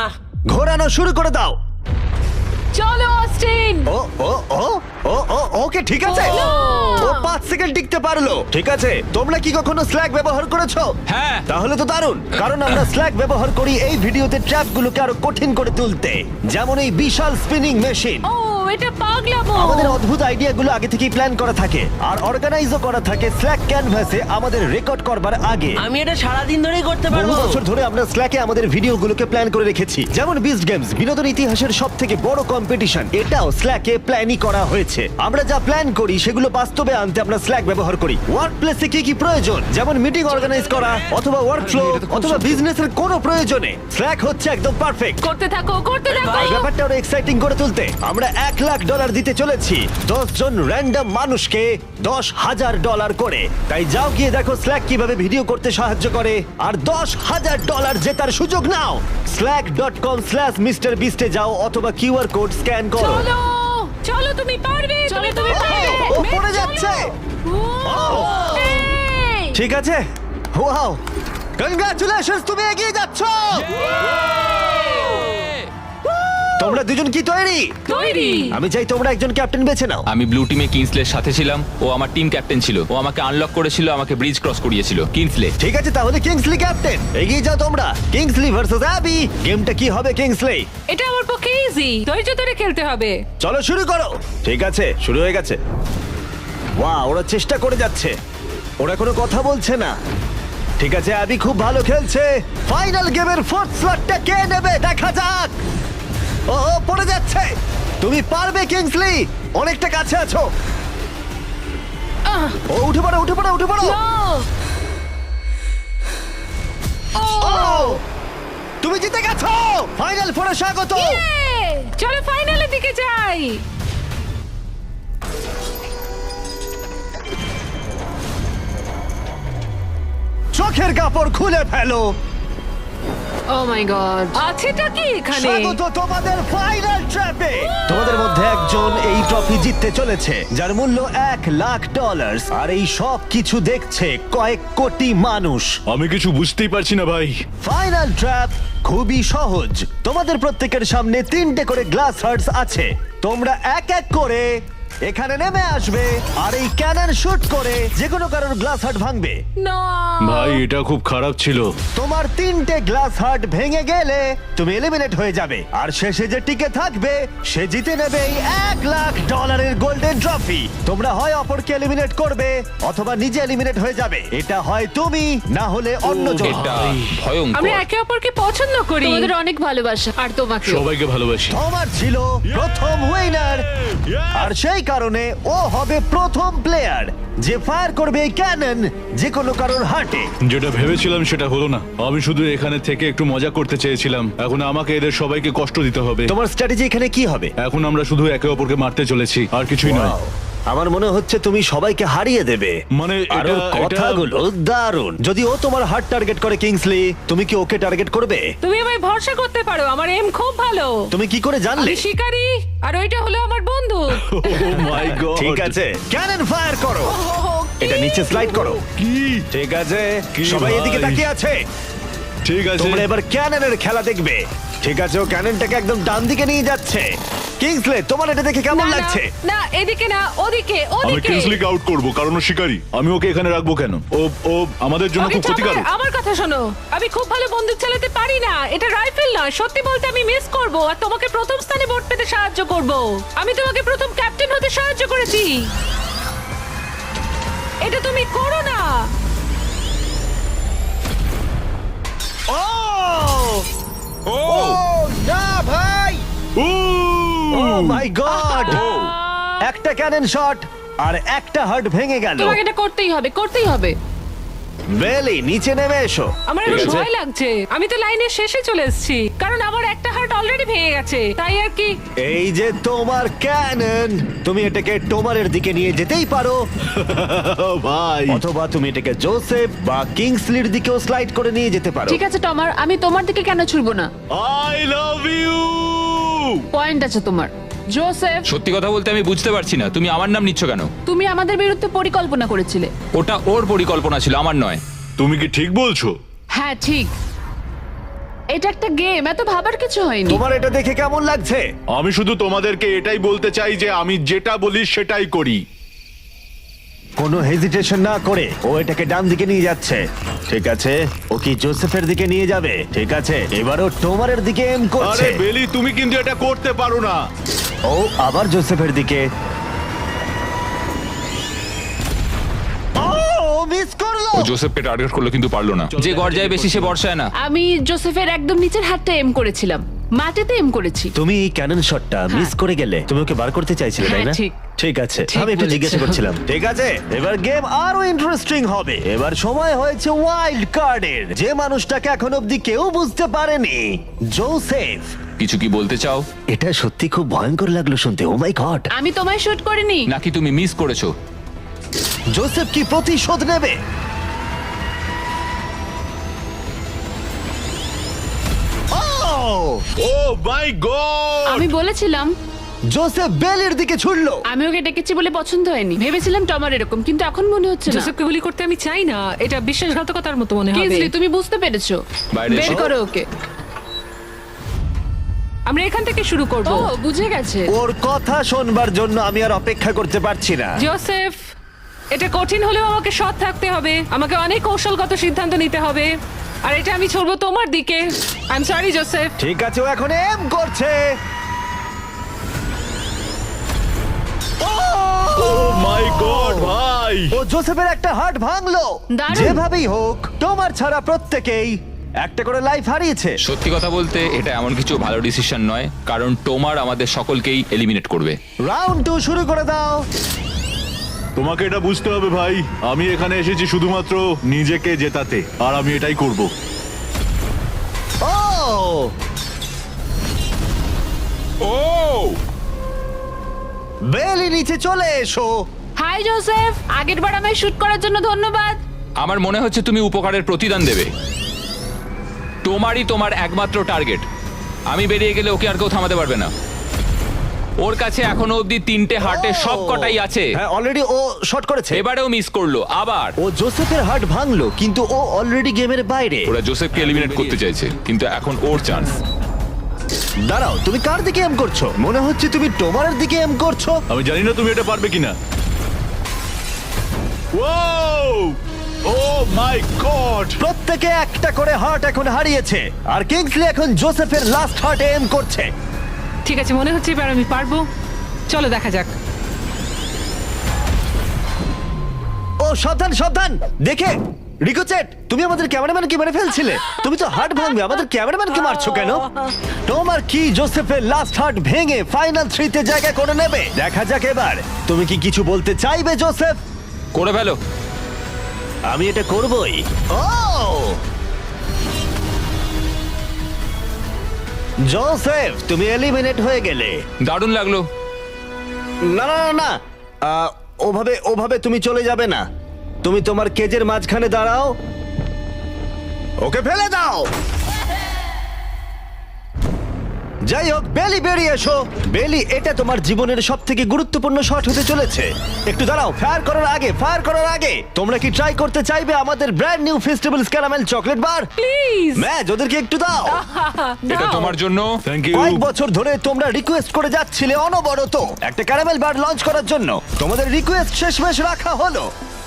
A: ঘোরানো শুরু করে দাও।
E: চলো অস্টিন।
A: ও ও ও ও ও ওকে ঠিক আছে।
E: ও।
A: ও 5 সেকেন্ড টিকতে পারলো। ঠিক আছে, তোমরা কি কখনো স্ল্যাগ ব্যবহার করেছো?
F: হ্যাঁ।
A: তাহলে তো দারুণ, কারণ আমরা স্ল্যাগ ব্যবহার করি এই ভিডিওতে ট্র্যাপগুলোকে আরো কঠিন করে তুলতে। যেমন এই বিশাল স্পিনিং মেশিন।
E: ও এটা পাগলামো।
A: আমাদের অদ্ভুত আইডিয়াগুলো আগে থেকেই প্ল্যান করা থাকে আর অর্গানাইজও করা থাকে স্ল্যাক ক্যানভাসে আমাদের রেকর্ড করবার আগে।
B: আমি এটা সারাদিন ধরেই করতে
A: বহু
B: পারবো।
A: বছর ধরে আমরা স্ল্যাকে আমাদের ভিডিওগুলোকে প্ল্যান করে রেখেছি। যেমন বিস্ট গেমস, বিনোদন ইতিহাসের সবথেকে বড় কম্পিটিশন, এটাও স্ল্যাকে প্ল্যানই করা হয়েছে। আমরা যা প্ল্যান করি সেগুলো বাস্তবে আনতে আমরা স্ল্যাক ব্যবহার করি। ওয়ার্ক প্লেসে কি কি প্রয়োজন, যেমন মিটিং অর্গানাইজ করা অথবা ওয়ার্ক ফ্লো অথবা বিজনেসের কোনো প্রয়োজনে স্ল্যাক হচ্ছে একদম পারফেক্ট।
E: করতে থাকো, করতে থাকো।
A: এই ব্যাপারটা আরো এক্সাইটিং করে তুলতে আমরা $1,00,000 দিতে চলেছি 10 জন র্যান্ডম মানুষকে $10,000 করে। তাই যাও গিয়ে দেখো স্ল্যাক কিভাবে ভিডিও করতে সাহায্য করে আর $10,000 জেতার সুযোগ নাও। slack.com/MrBeast এ যাও অথবা কিউআর কোড স্ক্যান করো।
E: চলো চলো, তুমি পারবে, তুমি পারবে।
A: ও পড়ে যাচ্ছে।
E: এই,
A: ঠিক আছে, ওয়াও, কনগ্রাচুলেশনস, তুমি এগিয়ে যাচ্ছ। তোমরা দুজন কি তৈরি?
E: তৈরি।
A: আমি চাই তোমরা একজন ক্যাপ্টেন বেছে নাও।
F: আমি ব্লু টিমে কিংসলের সাথে ছিলাম। ও আমার টিম ক্যাপ্টেন ছিল। ও আমাকে আনলক করেছিল, আমাকে ব্রিজ ক্রস করিয়েছিল। কিংসলে।
A: ঠিক আছে, তাহলে কিংসলি ক্যাপ্টেন। এগিয়ে যাও তোমরা। Kingsley versus Abby. গেমটা কি হবে কিংসলি?
E: এটা আমার পক্ষে ইজি, ধৈর্য ধরে খেলতে হবে।
A: চলো শুরু করো। ঠিক আছে, শুরু হয়ে গেছে। ওয়াও, ওরা চেষ্টা করে যাচ্ছে, ওরা কোনো কথা বলছে না। ঠিক আছে, অ্যাবি খুব ভালো খেলছে। ফাইনাল গেমের 4th স্লটটা কে নেবে দেখা যাক। ও ও, পড়ে যাচ্ছে। তুমি পারবে কিংসলি, অনেকটা কাছে আছো। ও উঠে পড়ো, উঠে পড়ো, উঠে পড়ো। ও, তুমি জিতে গেছো। ফাইনাল ফোরে স্বাগত।
E: চলো ফাইনালের দিকে যাই।
A: চোখের কাপড় খুলে ফেলো।
E: ও মাই গড, আছেটা কি এখানে?
A: স্বাগত তোমাদের ফাইনাল ট্র্যাপে। তোমাদের মধ্যে একজন এই ট্রফি জিততে চলেছে যার মূল্য $1,00,000 আর এই সব কিছু দেখছে কয়েক কোটি মানুষ।
H: আমি কিছু বুঝতেই পারছি না ভাই।
A: ফাইনাল ট্র্যাপ খুবই সহজ। তোমাদের প্রত্যেকের সামনে 3টে করে গ্লাস হার্টস আছে। তোমরা এক এক করে এখানে নেমে আসবে আর এই ক্যানন শুট করে যে কোনো কারোর গ্লাস হার্ট ভাঙবে।
E: না
H: ভাই এটা খুব খারাপ ছিল।
A: তোমার 3টে গ্লাস হার্ট ভেঙে গেলে তুমি এলিমিনেট হয়ে যাবে, আর শেষে যে টিকে থাকবে সে জিতে নেবে এই $1,00,000 গোল্ডেন ট্রফি। তোমরা হয় অপরকে এলিমিনেট করবে অথবা নিজে এলিমিনেট হয়ে যাবে। এটা হয় তুমি, না হলে অন্যজন।
F: এটা
E: আমরা
F: ভয়ঙ্কর।
E: একে অপরকে পছন্দ করি।
D: তোমাদের অনেক ভালোবাসা আর তোমাকে
H: সবাইকে ভালোবাসি।
A: তোমার ছিল প্রথম উইনার, আর সেই কারণে ও হবে প্রথম প্লেয়ার যে ফায়ার করবে এই ক্যানন যে কোনো কারোর হার্টে।
H: যেটা ভেবেছিলাম সেটা হলো না। আমি শুধু এখানে থেকে একটু মজা করতে চেয়েছিলাম, এখন আমাকে এদের সবাইকে কষ্ট দিতে হবে।
A: তোমার স্ট্র্যাটেজি এখানে কি হবে?
H: এখন আমরা শুধু একে অপরকে মারতে চলেছি, আর কিছুই নয়।
A: Wow, আমার মনে হচ্ছে তুমি সবাইকে হারিয়ে দেবে।
H: মানে
A: আর ওর কথাগুলো দারুণ। যদি ও তোমার হার্ট টার্গেট করে কিংসলি, তুমি কি ওকে টার্গেট করবে?
E: তুমি আমায় ভরসা করতে পারো, আমার এম খুব ভালো।
A: তুমি কি করে জানলে?
E: আমি শিকারি আর ওইটা হলো আমার বন্ধু।
H: Oh my God!
A: ঠিক আছে, ক্যানন ফায়ার করো। এটা নিচে স্লাইড করো।
H: কি?
A: ঠিক আছে,
H: কি
A: সবাই এদিকে
H: ভাই?
A: তাকিয়ে আছে।
H: ঠিক আছে।
A: তোমরা এবার ক্যাননের খেলা দেখবে। ঠিক আছে, ও ক্যাননটাকে একদম ডান দিকে নিয়ে যাচ্ছে। কিংসলে, তোমার এটা দেখে কেমন
E: না, না,
A: লাগছে?
E: না এদিকে না, ওদিকে
H: আমি
E: ওদিকে।
H: কিংসলিকে আউট করব কারণ ও শিকারী। আমি ওকে এখানে রাখবো কেন? ও আমাদের জন্য
E: আগে
H: খুব ক্ষতিকারক।
E: থামো, আমার কথা শোনো। আমি খুব ভালো বন্দুক চালাতে পারি না, এটা রাইফেল নয়। সত্যি বলতে আমি মিস করব আর তোমাকে প্রথম স্থানে ভোট পেতে সাহায্য করব। আমি তোমাকে প্রথম ক্যাপ্টেন হতে সাহায্য করেছি। এটা তুমি করো না।
A: ও না ভাই!
H: ও!
A: ও মাই গড! একটা ক্যানন শট আর একটা হার্ট ভেঙে গেল।
D: তোমাকে এটা করতেই হবে, করতেই হবে।
A: বেলি, নিচে নেমে এসো।
E: আমার
A: ঠিক
E: একটু
A: আছে?
E: ভয় লাগছে। আমি তো লাইনের শেষে চলে এসেছি, কারণ আমার একটা হার্ট অলরেডি ভেঙে গেছে। তাই আর কি।
A: এই যে তোমার ক্যানন, তুমি এটাকে টোমারের দিকে নিয়ে যেতেই পারো,
H: ভাই
A: অথবা তুমি এটাকে জোসেফ বা কিংসলির দিকেও স্লাইড করে নিয়ে যেতে পারো।
D: ঠিক আছে টমার, আমি তোমার দিকে কেন ছুড়বো না?
H: I love you.
D: পয়েন্ট আছে তোমার। জোসেফ,
F: সত্যি কথা বলতে আমি বুঝতে পারছি না তুমি আমার নাম নিচ্ছ কেন।
D: তুমি আমাদের বিরুদ্ধে পরিকল্পনা করেছিলে।
F: ওটা ওর পরিকল্পনা ছিল, আমার নয়।
H: তুমি কি ঠিক বলছো?
D: হ্যাঁ ঠিক, এটা একটা গেম, এত ভাবার কিছু হয়নি।
A: তোমার এটা দেখে কেমন লাগছে?
H: আমি শুধু তোমাদেরকে এটাই বলতে চাই যে আমি যেটা বলি সেটাই করি।
A: কোনো হেজিটেশন না করে ও এটাকে ডান দিকে নিয়ে যাচ্ছে। ঠিক আছে, ও কি জোসেফের দিকে নিয়ে যাবে? ঠিক আছে, এবারও টোমারের দিকে এম করছে।
H: আরে বেলি, তুমি কিন্তু এটা করতে পারো না।
A: ও আবার জোসেফের দিকে। ও মিস করলো।
F: ও জোসেফকে টার্গেট করলো কিন্তু পারলো না। যে গর্জায় বেশি সে বর্ষায় না।
D: আমি জোসেফের একদম নিচের হাতটা এম করেছিলাম, মাটিতে এম করেছি।
A: তুমি এই ক্যানন শটটা মিস করে গেলে। তুমি ওকে বার করতে চাইছিলে, তাই না?
D: হ্যাঁ, ঠিক।
A: ঠিক আছে,
D: ঠিক
A: আমি একটু
D: বলেছো।
A: জিজ্ঞাসা করছিলাম। ঠিক আছে, এবার গেম আরো ইন্টারেস্টিং হবে। এবার সময় হয়েছে ওয়াইল্ড কার্ডের। যে মানুষটাকে এখন অব্দি কেউ বুঝতে পারেনি, জোসেফ।
F: কিছু কি বলতে চাও
A: এটা সত্যি খুব ভয়ঙ্কর লাগলো শুনতে। ও মাই গড!
D: আমি তোমায় শুট করিনি।
F: নাকি তুমি মিস করেছো?
A: জোসেফ কি প্রতিশোধ নেবে?
H: ও মাই গড!
D: আমি বলেছিলাম
A: জোসেফ বেলের দিকে ছুড়লো।
D: আমি ওকে ডেকেছি বলে পছন্দ হয়নি। ভেবেছিলাম টমার এরকম, কিন্তু এখন মনে হচ্ছে না।
E: জোসেফকে গুলি করতে আমি চাই না, এটা বিশ্বাসঘাতকতার মতো মনে হবে।
D: কিংসলি, তুমি বুঝতে পেরেছো।
F: বাইরে
D: বের
F: এসো।
D: করো ওকে।
E: আমরা এখান থেকে শুরু করব।
D: ও বুঝে গেছে।
A: ওর কথা শোনবার জন্য আমি আর অপেক্ষা করতে পারছি না।
E: জোসেফ, এটা কঠিন হলেও আমাকে সৎ থাকতে হবে। আমাকে অনেক কৌশলগত সিদ্ধান্ত নিতে হবে, আর এটা আমি ছড়বো তোমার দিকে। I am sorry Joseph.
A: ঠিক আছে, ও এখন এম করছে।
H: ও মাই গড ভাই!
A: ও জোসেফের একটা হার্ট ভাঙলো।
D: দারুণ।
A: যেভাবেই হোক, তোমার ছাড়া প্রত্যেকেই একটা করে লাইফ হারিয়েছে।
F: সত্যি কথা বলতে এটা এমন কিছু ভালো ডিসিশন নয়, কারণ টোমার আমাদের সকলকেই এলিমিনেট করবে।
A: রাউন্ড 2 শুরু করে দাও।
H: তোমাকে এটা বুঝতে হবে ভাই, আমি এখানে এসেছি শুধুমাত্র নিজেকে জেতাতে, আর আমি এটাই করব।
A: ও
F: ও
A: বেলি, নিচে চলে এসো।
D: হাই জোসেফ, আগেরবার আমায় শুট করার জন্য ধন্যবাদ।
F: আমার মনে হচ্ছে তুমি উপকারের প্রতিদান দেবে। টোমারই তোমার একমাত্র টার্গেট। আমি বেরিয়ে গেলে ওকে আর কেউ থামাতে পারবে না। ওর কাছে এখনো অবধি 3টে হার্টের সব কটাই আছে।
A: হ্যাঁ, অলরেডি ও শট করেছে।
F: এবারেও মিস করলো আবার।
A: ও জোসেফের হার্ট ভাঙলো, কিন্তু ও অলরেডি গেমের বাইরে।
F: ওরা জোসেফকে এলিমিনেট করতে চাইছে, কিন্তু এখন ওর চান্স।
A: দাঁড়াও, তুমি কার দিকে এম করছো? মনে হচ্ছে তুমি টোমারের দিকে এম করছো।
H: আমি জানি না তুমি এটা পারবে কিনা। ও মাই গড!
A: প্রত্যেকে একটা করে হার্ট এখন হারিয়েছে, আর কিংসলি এখন জোসেফের লাস্ট হার্টে এম করছে।
E: ঠিক আছে, মনে হচ্ছে এবার আমি পারবো। চলো দেখা যাক।
A: ও সাবধান সাবধান, দেখে রিকোচেট, তুমি আমাদের ক্যামেরাম্যানকে মেরে ফেলছিলে। তুমি তো হার্ট ভাঙবে, আমাদের ক্যামেরাম্যানকে মারছো কেন? তোমার কি জোসেফের লাস্ট হার্ট ভেঙে ফাইনাল 3 তে জায়গা করে নেবে? দেখা যাক এবার। তুমি কি কিছু বলতে চাইবে জোসেফ?
F: করে ফেলো।
A: আমি এটা করবই। ও জোসেফ, তুমি এলিমিনেট হয়ে গেলে।
F: দারুণ লাগলো।
A: না না না না, ওভাবে ওভাবে তুমি চলে যাবে না। তুমি তোমার কেজের মাঝখানে দাঁড়াও, ওকে ফেলে দাও। যাই হোক, বেলি বেরিয়ে এসো। বেলি, এটা তোমার জীবনের সব থেকে গুরুত্বপূর্ণ শট হতে চলেছে। একটু দাঁড়াও, ফায়ার করার আগে তোমরা কি ট্রাই করতে চাইবে আমাদের brand new festivals caramel chocolate bar?
E: Please.
A: Match ওদেরকে একটু দাও।
F: এটা তোমার জন্য।
H: Thank you.
A: কয়েক বছর ধরে তোমরা রিকোয়েস্ট করে যাচ্ছিলে অনবরত একটা ক্যারামেল বার লঞ্চ করার জন্য। তোমাদের রিকোয়েস্ট শেষমেশ রাখা হলো।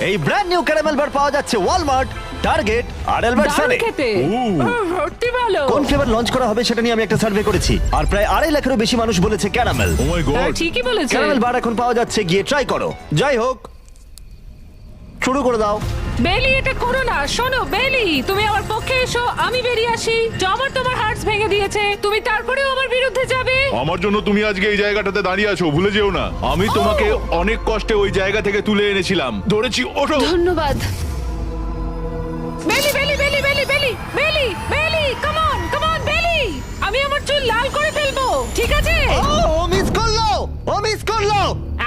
A: এই ব্র্যান্ড নিউ ক্যারামেল বার পাওয়া যাচ্ছে ওয়ালমার্ট, টার্গেট আর অ্যালবার্টসনে।
E: খেতে সত্যি ভালো।
A: কোন ফ্লেভার লঞ্চ করা হবে সেটা নিয়ে আমি একটা সার্ভে করেছি, আর প্রায় 2.5 লাখেরও বেশি মানুষ বলেছে ক্যারামেল।
H: ও মাই
E: হ্যাঁ,
H: গড!
E: ঠিকই বলেছে।
A: ক্যারামেল বার এখন পাওয়া যাচ্ছে, গিয়ে ট্রাই করো। যাই হোক, শুরু করে দাও।
E: বেলি, এটা করো না। শোনো বেলি, তুমি আমার পক্ষে এসো, আমি বেরিয়ে আসি। টমার তোমার হার্টস ভেঙে দিয়েছে, তুমি তারপরেও আমার বিরুদ্ধে যাবে?
H: আমার জন্য তুমি আজকে এই জায়গাটাতে দাঁড়িয়ে আছো, ভুলে যেও না। আমি তোমাকে অনেক কষ্টে ওই জায়গা থেকে তুলে এনেছিলাম। ধরেছি, ওঠো।
D: ধন্যবাদ।
E: বেলি বেলি বেলি বেলি বেলি বেলি বেলি, কাম অন কাম অন বেলি। আমি আমার চুল লাল করে ফেলবো, ঠিক আছে?
A: ও মিস করলো।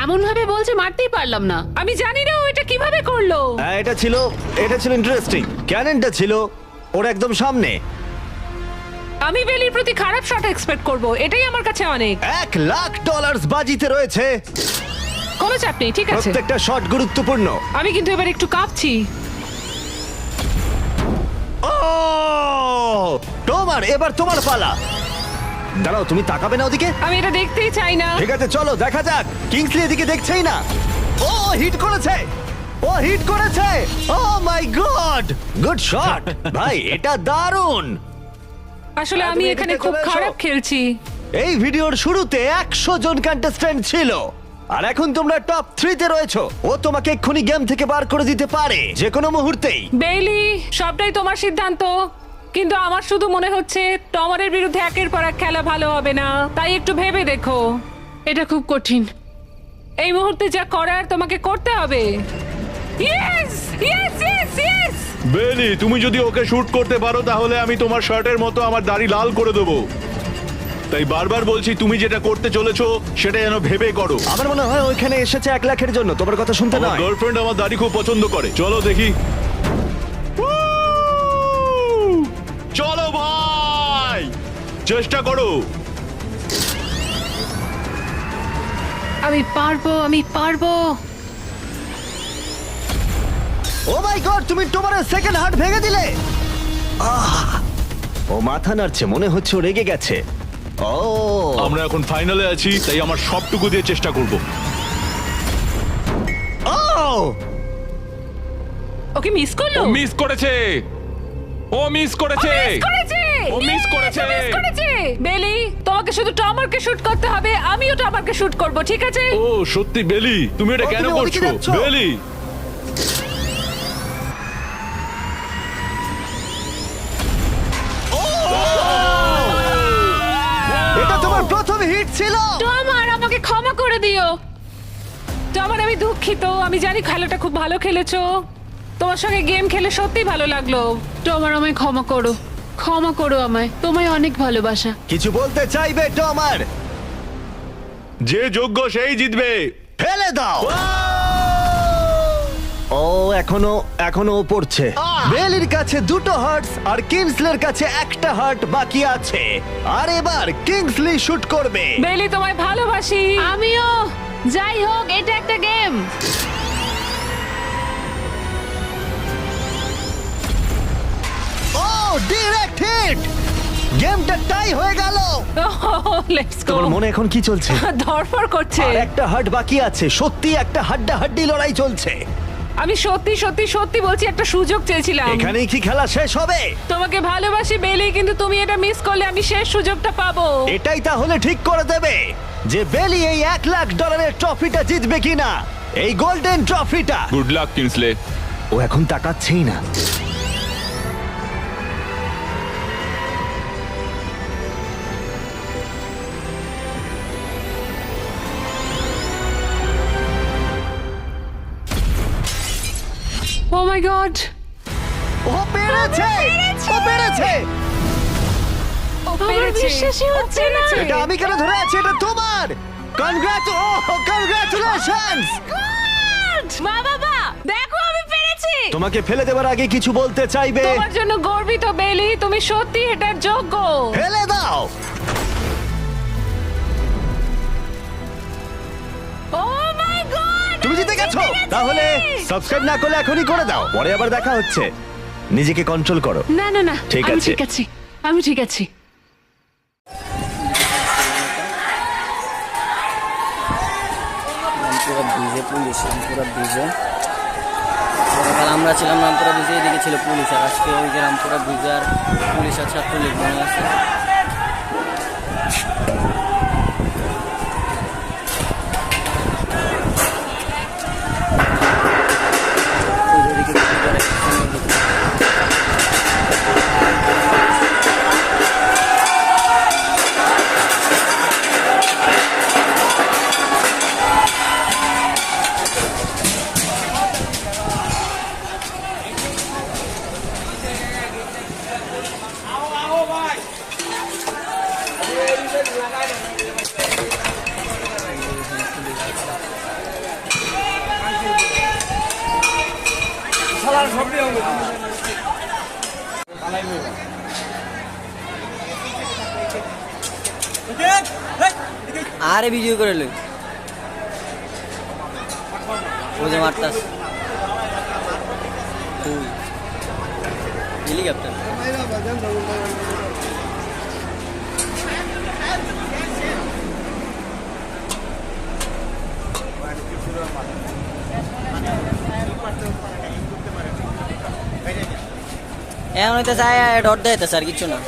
D: এমন ভাবে বলছে মারতেই পারলাম না।
E: আমি জানি না ও এটা কিভাবে করলো।
A: হ্যাঁ, এটা ছিল ইন্টারেস্টিং। ক্যাননটা ছিল ওর একদম সামনে।
E: আমি বেলির প্রতি খারাপ শট এক্সপেক্ট করব, এটাই আমার কাছে অনেক।
A: $1,00,000 বাজিতে রয়েছে।
E: কোনো চাপ নেই, ঠিক আছে।
A: প্রত্যেকটা শট গুরুত্বপূর্ণ।
E: আমি কিন্তু এবার একটু কাঁপছি।
A: ও তোমার, এবার তোমার পালা। দাঁড়াও, তুমি তাকাবে না ওদিকে?
E: আমি এটা দেখতেই চাই না।
A: ঠিক আছে, চলো দেখা যাক। কিংসলি এদিকে দেখছেই না। ও হিট করেছে। ও মাই গড, গুড শট ভাই, এটা দারুণ।
E: আসলে
A: তুমি
E: আমি
A: এদিকে
E: এখানে খুব
A: চলে এসো।
E: খারাপ খেলছি।
A: এই ভিডিওর শুরুতে 100 জন কন্টেস্ট্যান্ট ছিল, আর এখন তোমরা টপ 3 তে রয়েছো। ও তোমাকে এক্ষুনি গেম থেকে বার করে দিতে পারে যে কোনো মুহূর্তেই।
E: বেইলি, সবটাই তোমার সিদ্ধান্ত, কিন্তু আমার শুধু মনে হচ্ছে টমারের বিরুদ্ধে একের পর এক খেলা ভালো হবে না, তাই একটু ভেবে দেখো।
D: এটা খুব কঠিন।
E: এই মুহূর্তে যা করার তোমাকে করতে হবে। Yes yes yes yes.
H: বেলি, তুমি যদি ওকে শুট করতে পারো তাহলে আমি তোমার শার্টের মতো আমার দাড়ি লাল করে দেবো। তাই বারবার বলছি, তুমি যেটা করতে চলেছো সেটা যেন ভেবে করো।
A: আমার মনে হয় ওইখানে এসেছে 1 লাখের জন্য, তোমার কথা শুনতে
H: আমার
A: নয়।
H: গার্লফ্রেন্ড আমার দাড়ি খুব পছন্দ করে। চলো দেখি। চলো ভাই, চেষ্টা করো।
D: আমি পারবো।
A: ও মাই গড, তুমি তোমার সেকেন্ড হার্ট ভেঙে দিলে। ও মাথা নাড়ছে, মনে হচ্ছে ও রেগে গেছে। ও
H: আমরা এখন ফাইনালে আছি, তাই আমার সবটুকু দিয়ে চেষ্টা করব।
A: ও
E: ওকে মিস করলো।
F: ও মিস করেছে। ও মিস করেছে। ও মিস করেছে।
E: বেলি, তোমাকে শুধু টমারকে শুট করতে হবে, আমিও টমারকে শুট করব, ঠিক আছে?
H: ও সত্যি বেলি, তুমি এটা
A: ও,
H: কেন
A: তুমি ওদিকে
H: করছো?
A: যাচ্ছ?
H: বেলি,
A: এটা তোমার প্রথম হিট ছিল।
D: টমার, আমাকে ক্ষমা করে দিও।
E: টমার, আমি দুঃখিত। আমি জানি খেলাটা খুব ভালো খেলেছো, তোমার সঙ্গে গেম খেলে সত্যি ভালো লাগলো।
D: টমার, আমায় ক্ষমা করো আমায়। তোমায় অনেক ভালোবাসা।
A: কিছু বলতে চাইবে টমার?
H: যে যোগ্য সেই জিতবে।
A: ফেলে দাও। ও এখনো ও পড়ছে। বেলির কাছে 2টো হার্টস আর কিংসলের কাছে 1টা হার্ট বাকি আছে, আর এবার কিংসলি শুট করবে।
E: বেলি, তোমায় ভালোবাসি।
D: আমিও। যাই হোক, এটা একটা গেম।
A: ও ডিরেক্ট হিট। গেমটা টাই হয়ে গেল।
E: লেটস গো
A: তোমার মনে এখন কি চলছে?
E: ধরফর করছে।
A: আর একটা হার্ট বাকি আছে, সত্যি একটা হাড্ডাহাড্ডি লড়াই চলছে।
E: আমি সত্যি সত্যি সত্যি বলছি, একটা সুযোগ চেয়েছিলাম।
A: এখানেই কি খেলা শেষ হবে?
E: তোমাকে ভালোবাসি বেলি, কিন্তু তুমি এটা মিস করলে আমি শেষ সুযোগটা পাবো।
A: এটাই তাহলে ঠিক করে দেবে যে বেলি এই $1,00,000 ট্রফিটা জিতবে কিনা, এই গোল্ডেন ট্রফিটা।
F: Good luck কিনসলে।
A: ও এখন তাকাচ্ছেই না।
E: ও মাই গড,
A: ও পেরেছে, ও পেরেছে।
E: আমার বিশ্বাসই হচ্ছে না।
A: এটা আমি কেন ধরে আছি? এটা তোমার। কনগ্রাচুলেশনস।
E: বাবা দেখো আমি পেরেছি।
A: তোমাকে ফেলে দেওয়ার আগে কিছু বলতে চাইবে?
E: তোমার জন্য গর্বিত বেলি, তুমি সত্যি এটার যোগ্য।
A: ফেলে দাও।
E: ও মাই গড,
A: তুমি জিতে গেছো। তাহলে সাবস্ক্রাইব না করলে এখনই করে দাও, পরে আবার দেখা হচ্ছে। নিজেকে কন্ট্রোল করো।
E: না না না,
A: ঠিক
E: আমি
A: আছে।
E: ঠিক আছি, আমি ঠিক আছি।
I: রামপুরা ব্রিজে পুলিশ, রামপুরা ব্রিজে গতকাল আমরা ছিলাম রামপুরা ব্রিজে, এদিকে ছিল পুলিশ, আর আজকে ওই যে রামপুরা ব্রিজে আর পুলিশ আর ছাত্রলীগ মনে আছে। আরে ভিডিও করে লই, ও যে মারতাস হেলিকপ্টার। এমন হইতে চাই ডট দেয় স্যার, কিচ্ছু না।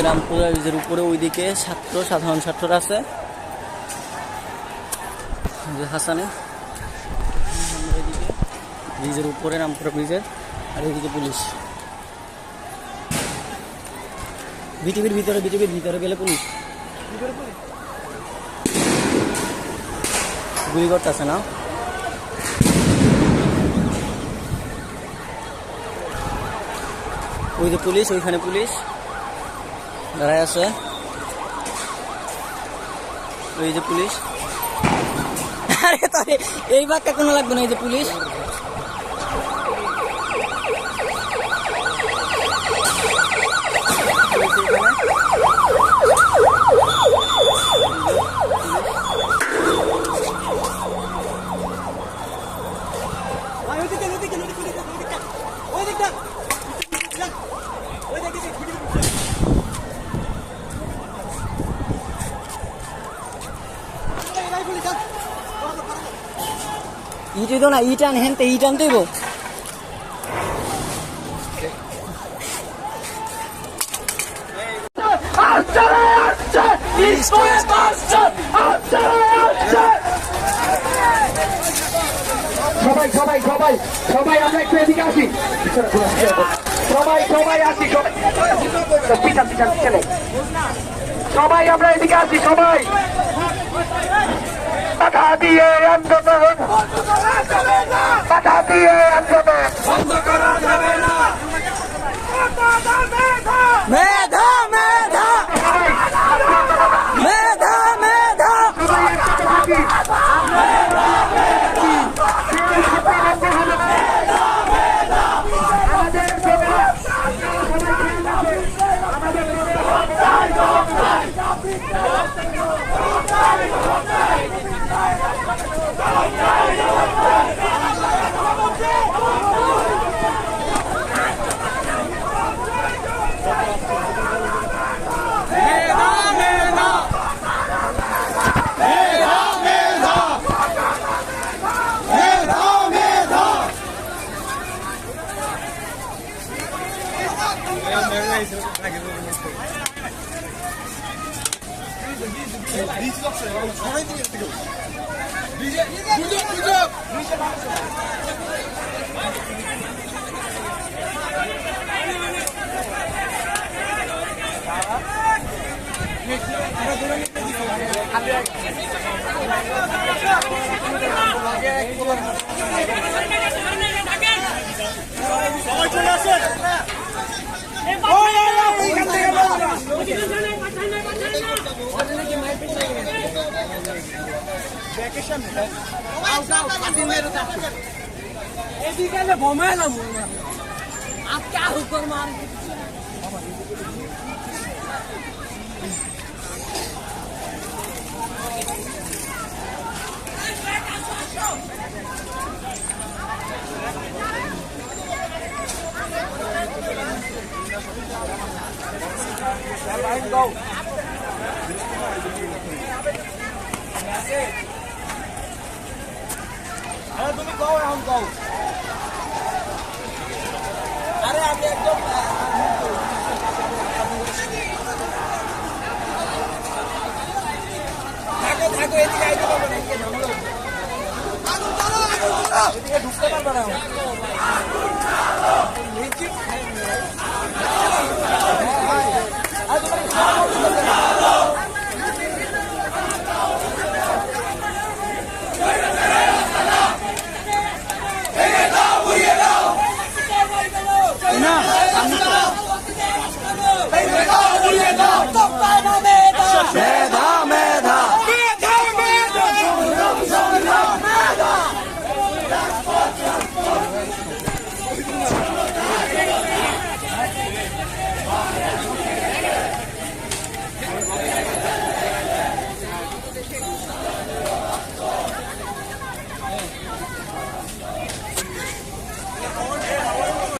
I: রামপুরা ব্রিজের উপরে ওইদিকে সাধারণ ছাত্ররা আছে, হাসানে ব্রিজের উপরে রামপুরা ব্রিজের, আর ওইদিকে পুলিশ। বিটিভির ভিতরে গেলে পুলিশ গুলি করতেছে না। ওই যে পুলিশ, ওইখানে পুলিশ দাঁড়ায় আছে, ওই যে পুলিশ। আরে তাহলে এই বাক্যা কোনো লাগবে না, এই যে পুলিশ। ইট দিও না, ইট আন হেনতে, ইট আনতে হইব।
J: সবাই সবাই সবাই সবাই আমরা একটু এদিকে আসি, সবাই সবাই আসি, পিছনে সবাই আমরা এদিকে আসি, সবাই বাধা দিয়ে আন্দোলন, বাধা দিয়ে আন্দোলন।
I: মেধা মেধা মেধা মেধা ঢুকতে পারবে না।